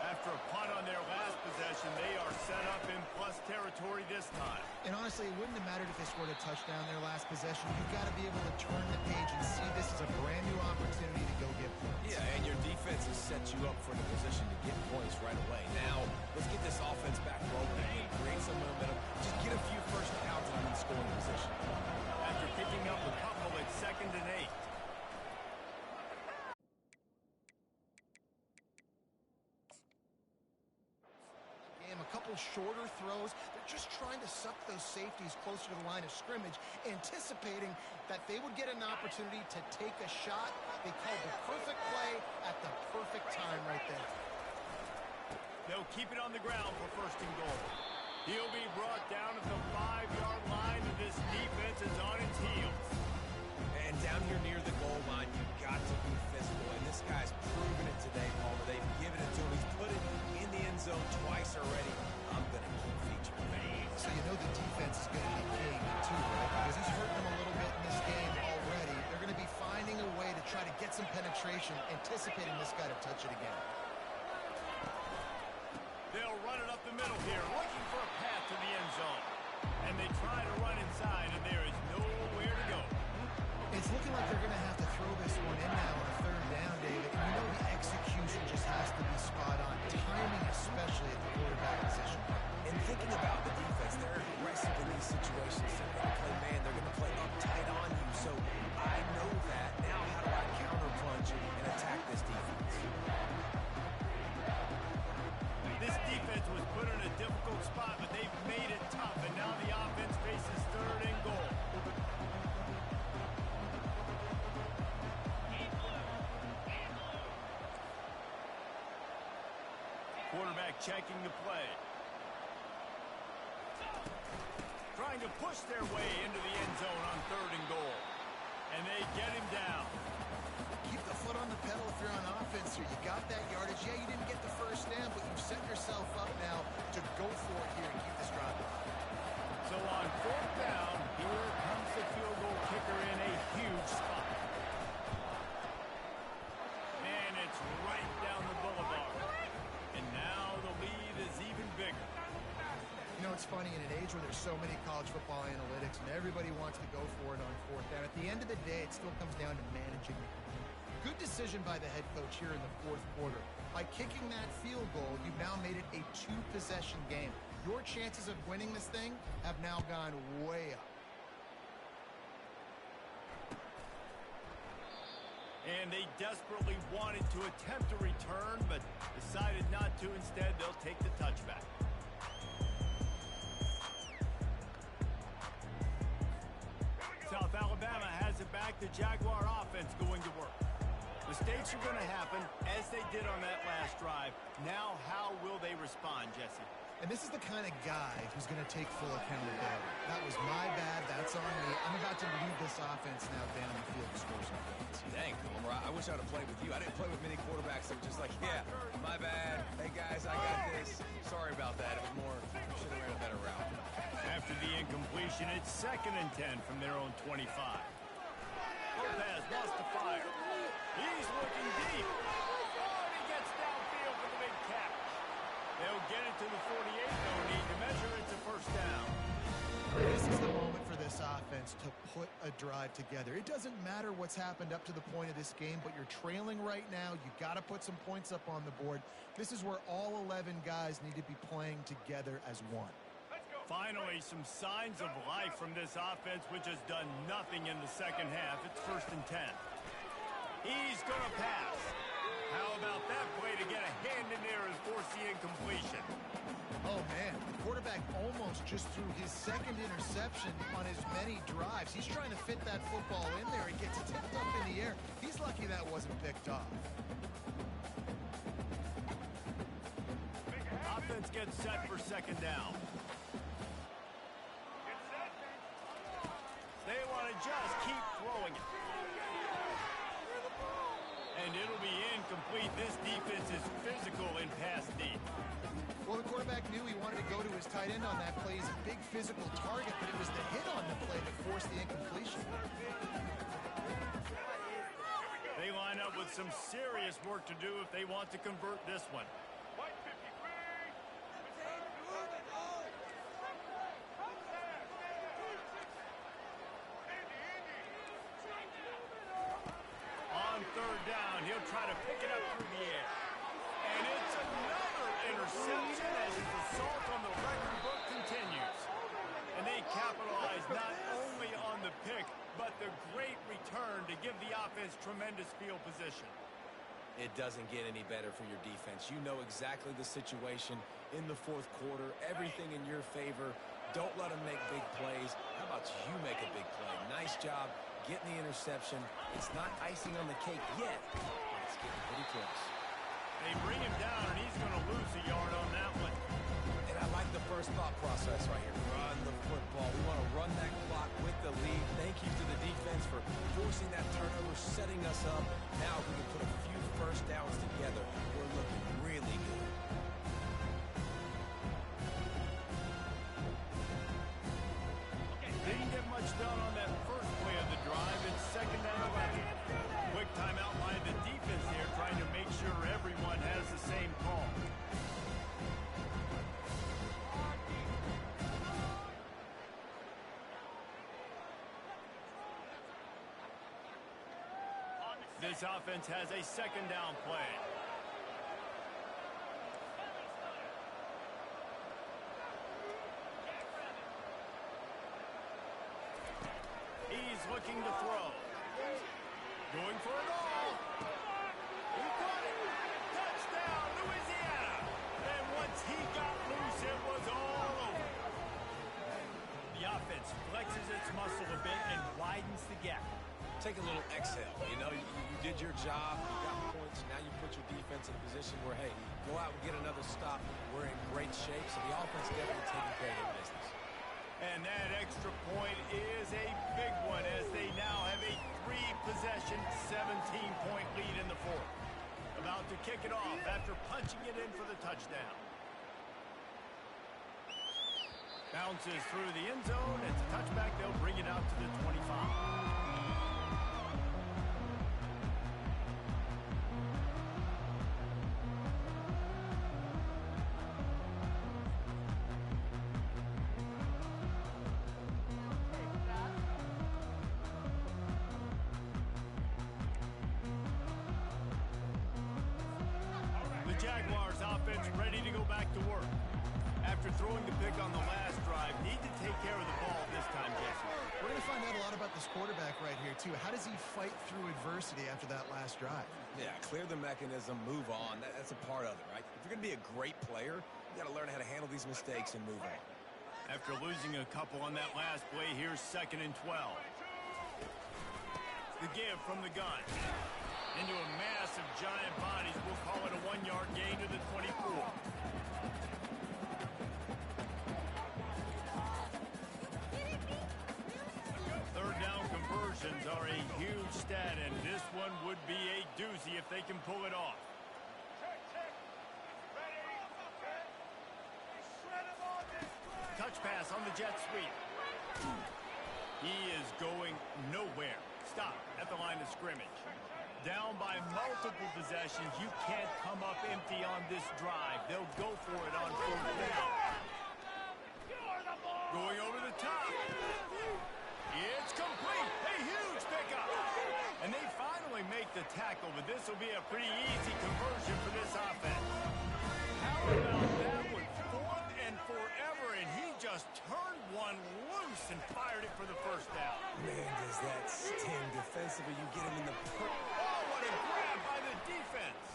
After a punt on their last possession, they are set up in plus territory this time. And honestly, it wouldn't have mattered if they scored a touchdown their last possession. You've got to be able to turn the page and see this as a brand new opportunity to go get points. Yeah, and your defense has set you up for the position to get points right away. Now, let's get this offense back rolling and create some momentum. Just get a few first downs and in scoring position. After picking up a couple at 2nd and 8. A couple shorter throws. They're just trying to suck those safeties closer to the line of scrimmage, anticipating that they would get an opportunity to take a shot. They called the perfect play at the perfect time right there. They'll keep it on the ground for 1st and goal. He'll be brought down at the 5-yard line, and this defense is on its heels. And down here near the goal line, you've got to be physical. And this guy's proven it today, Palmer. They've given it to him. He's put it in the end zone twice already. I'm going to keep featuring him. So you know the defense is going to be king, too, right? Because he's hurting them a little bit in this game already. They're going to be finding a way to try to get some penetration, anticipating this guy to touch it again. They'll run it up the middle here, looking for a path to the end zone. And they try to run inside, and there is nowhere to go. It's looking like they're going to have to throw this one in now on third down, David. And you know the execution just has to be spot on. Timing, especially at the quarterback position. And thinking about the defense, they're aggressive in these situations. They're going to play man. They're going to play up tight on you. So I know that. Now how do I counterpunch and attack this defense? This defense was put in a difficult spot, but they've made it tough. And now the offense faces third and goal. Quarterback checking the play. Trying to push their way into the end zone on third and goal. And they get him down. Keep the foot on the pedal if you're on offense here. You got that yardage. Yeah, you didn't get the first down, but you've set yourself up now to go for it here and keep this drive going. So on fourth down, here comes the field goal kicker in a huge spot. And it's right down the boulevard. And now the lead is even bigger. You know, it's funny, in an age where there's so many college football analytics and everybody wants to go for it on fourth down, at the end of the day, it still comes down to managing the game. Good decision by the head coach here in the fourth quarter. By kicking that field goal, you've now made it a two-possession game. Your chances of winning this thing have now gone way up. And they desperately wanted to attempt a return, but decided not to. Instead, they'll take the touchback. South Alabama has it back. The Jaguar offense going to work. Mistakes are going to happen, as they did on that last drive. Now, how will they respond, Jesse? And this is the kind of guy who's going to take full accountability. That was my bad. That's on me. I'm about to lead this offense now down the field to score some points. Dang, Comer, I wish I would have played with you. I didn't play with many quarterbacks that were just like, yeah, my bad. Hey, guys, I got this. Sorry about that. It was more, should have ran a better route. After the incompletion, it's 2nd and 10 from their own 25. Lopez lost the fire. He's looking deep. Oh, and he gets downfield for the big catch. They'll get it to the 48. No need to measure. It's a first down. This is the moment for this offense to put a drive together. It doesn't matter what's happened up to the point of this game, but you're trailing right now. You got to put some points up on the board. This is where all 11 guys need to be playing together as one. Finally, some signs of life from this offense, which has done nothing in the second half. It's 1st and 10. He's going to pass. How about that play to get a hand in there and force the incompletion? Oh, man. The quarterback almost just threw his 2nd interception on as many drives. He's trying to fit that football in there. It gets tipped up in the air. He's lucky that wasn't picked off. Offense gets set for 2nd down. They want to just keep throwing it. And it'll be incomplete. This defense is physical in pass deep. Well, the quarterback knew he wanted to go to his tight end on that play. He's a big physical target, but it was the hit on the play that forced the incompletion. They line up with some serious work to do if they want to convert this one. On 3rd down, he'll try to pick it up through the air. And it's another interception as his assault on the record book continues. And they capitalize not only on the pick, but the great return to give the offense tremendous field position. It doesn't get any better for your defense. You know exactly the situation in the 4th quarter. Everything in your favor. Don't let them make big plays. How about you make a big play? Nice job getting the interception. It's not icing on the cake yet, but it's getting pretty close. They bring him down, and he's going to lose a yard on that one. And I like the first thought process right here. Run the football. We want to run that clock with the lead. Thank you to the defense for forcing that turnover, setting us up. Now if we can put a few first downs together, we're looking really good. Didn't get much done on that first play of the drive. It's 2nd and 11. Quick timeout by the defense here, trying to make sure everyone has the same call. This offense has a second down play. He's looking to throw. Going for it all. He caught it. Touchdown, Louisiana. And once he got loose, it was all over. The offense flexes its muscle a bit and widens the gap. Take a little exhale. You know, you did your job. You got points. Now you put your defense in a position where, hey, go out and get another stop. We're in great shape, so the offense definitely taking care of their business. And that extra point is a big one as they now have a 3-possession, 17-point lead in the fourth. About to kick it off after punching it in for the touchdown. Bounces through the end zone. It's a touchback. They'll bring it out to the 25. Jaguars offense ready to go back to work. After throwing the pick on the last drive, need to take care of the ball this time, Jesse. We're going to find out a lot about this quarterback right here, too. How does he fight through adversity after that last drive? Yeah, clear the mechanism, move on. That's a part of it, right? If you're going to be a great player, you got to learn how to handle these mistakes and move on. After losing a couple on that last play, here's 2nd and 12. The give from the gun. Into a mass of giant bodies. We'll call it a 1-yard gain to the 24. Third down conversions are a huge stat, and this one would be a doozy if they can pull it off. Touch pass on the jet sweep. He is going nowhere. Stop at the line of scrimmage. Down by multiple possessions. You can't come up empty on this drive. They'll go for it on 4th down. Going over the top. It's complete. A huge pickup. And they finally make the tackle, but this will be a pretty easy conversion for this offense. How about that one? 4th and forever, and he just turned one loose and fired it for the first down. Man, does that sting defensively. You get him in the... Oh, what a grab by the defense.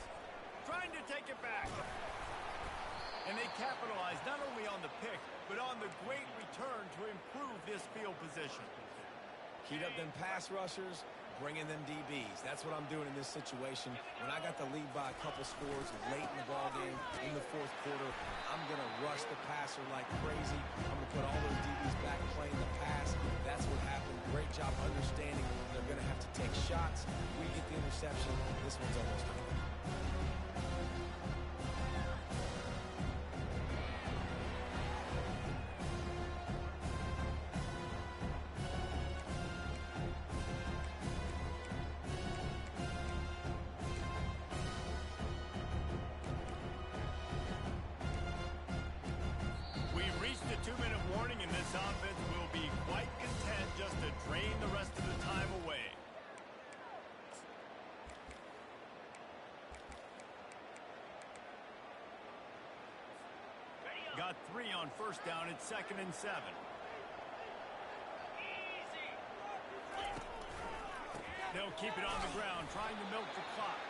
Trying to take it back. And they capitalize not only on the pick, but on the great return to improve this field position. Keyed up them pass rushers, bringing them DBs. That's what I'm doing in this situation. When I got the lead by a couple scores late in the ballgame in the 4th quarter, I'm going to rush the passer like crazy. I'm going to put all those DBs back playing the pass. That's what happened. Great job understanding they're going to have to take shots. We get the interception. This one's almost over. A 2-minute warning, and this offense will be quite content just to drain the rest of the time away. Got 3 on 1st down. It's 2nd and 7. They'll keep it on the ground, trying to milk the clock.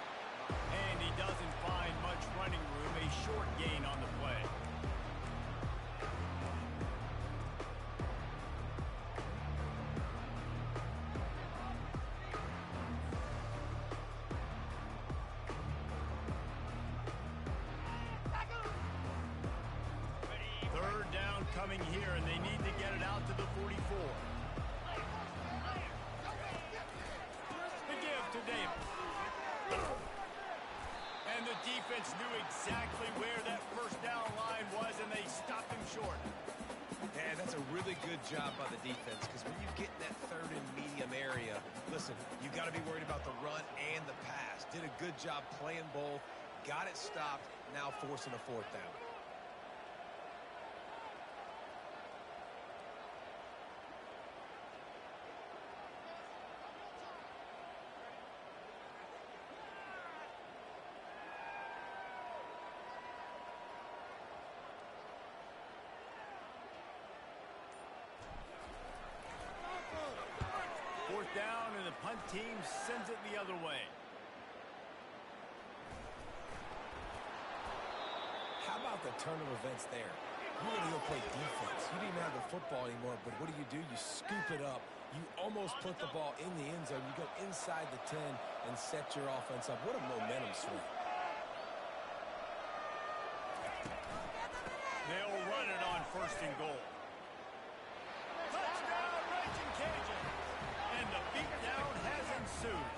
And he doesn't find much running room. A short gain on the play. Coming here, and they need to get it out to the 44. The give to Davis. And the defense knew exactly where that 1st down line was, and they stopped him short. Yeah, that's a really good job by the defense, because when you get in that 3rd and medium area, listen, you got to be worried about the run and the pass. Did a good job playing both, got it stopped, now forcing a 4th down. down, and the punt team sends it the other way. How about the turn of events there? You want to go play defense. You didn't have the football anymore, but what do? You scoop it up. You almost put the ball in the end zone. You go inside the 10 and set your offense up. What a momentum swing. They'll run it on 1st and goal. Touchdown, Raging Cajun! And the beatdown has ensued.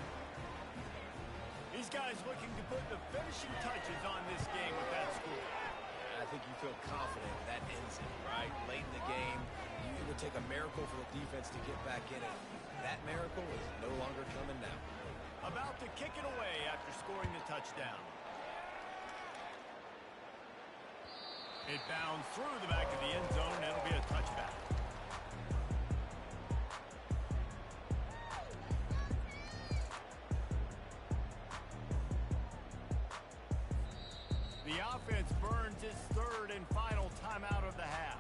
These guys looking to put the finishing touches on this game with that score. I think you feel confident that ends it, right? Late in the game, it would take a miracle for the defense to get back in it. That miracle is no longer coming now. About to kick it away after scoring the touchdown. It bounds through the back of the end zone, and it'll be a touchback. The offense burns its 3rd and final timeout of the half.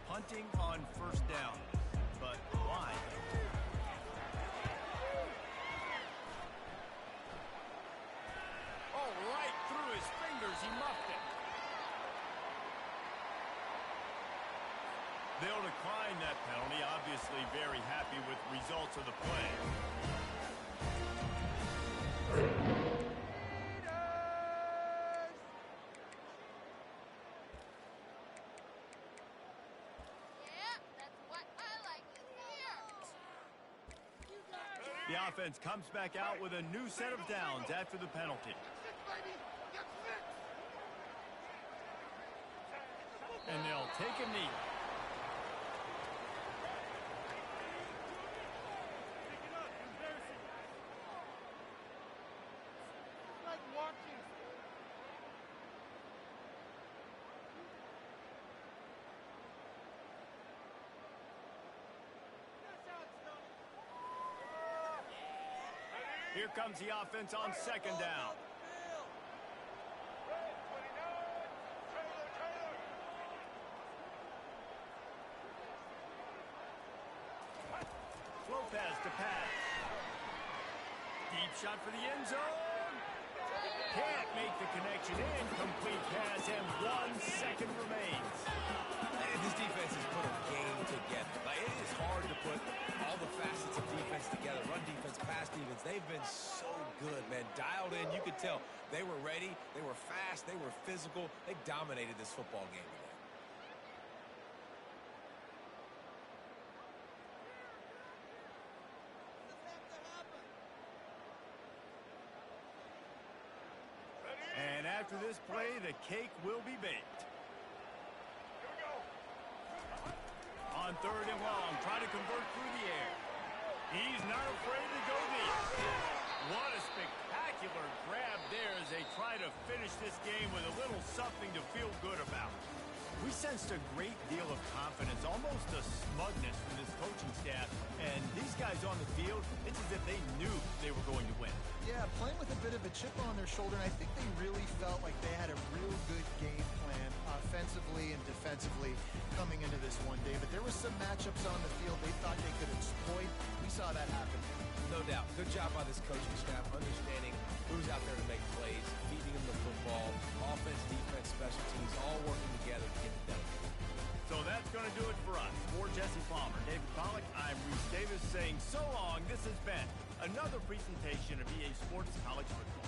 Punting on 1st down, but why? Oh, right through his fingers, he muffed it. They'll decline that penalty, obviously very happy with results of the play. The offense comes back out with a new set of downs after the penalty. And they'll take a knee. Here comes the offense on 2nd down. Lopez to pass. Deep shot for the end zone. Can't make the connection. Incomplete pass, and 1 second remains. This defense has put a game together. It is hard to put all the facets of defense together. Run defense, pass defense. They've been so good, man. Dialed in. You could tell they were ready. They were fast. They were physical. They dominated this football game today. And after this play, the cake will be baked. On 3rd and long, try to convert through the air. He's not afraid to go deep. What a spectacular grab there as they try to finish this game with a little something to feel good about. We sensed a great deal of confidence, almost a smugness from this coaching staff. And these guys on the field, it's as if they knew they were going to win. Yeah, playing with a bit of a chip on their shoulder, and I think they really felt like they had a real good game plan offensively and defensively coming into this one day. But there were some matchups on the field they thought they could exploit. We saw that happen. No doubt. Good job by this coaching staff, understanding who's out there to make plays, feeding them the football, offense, defense, special teams, all working together to get it done. So that's going to do it for us. For Jesse Palmer, David Pollack, I'm Reese Davis saying so long. This has been another presentation of EA Sports College Football.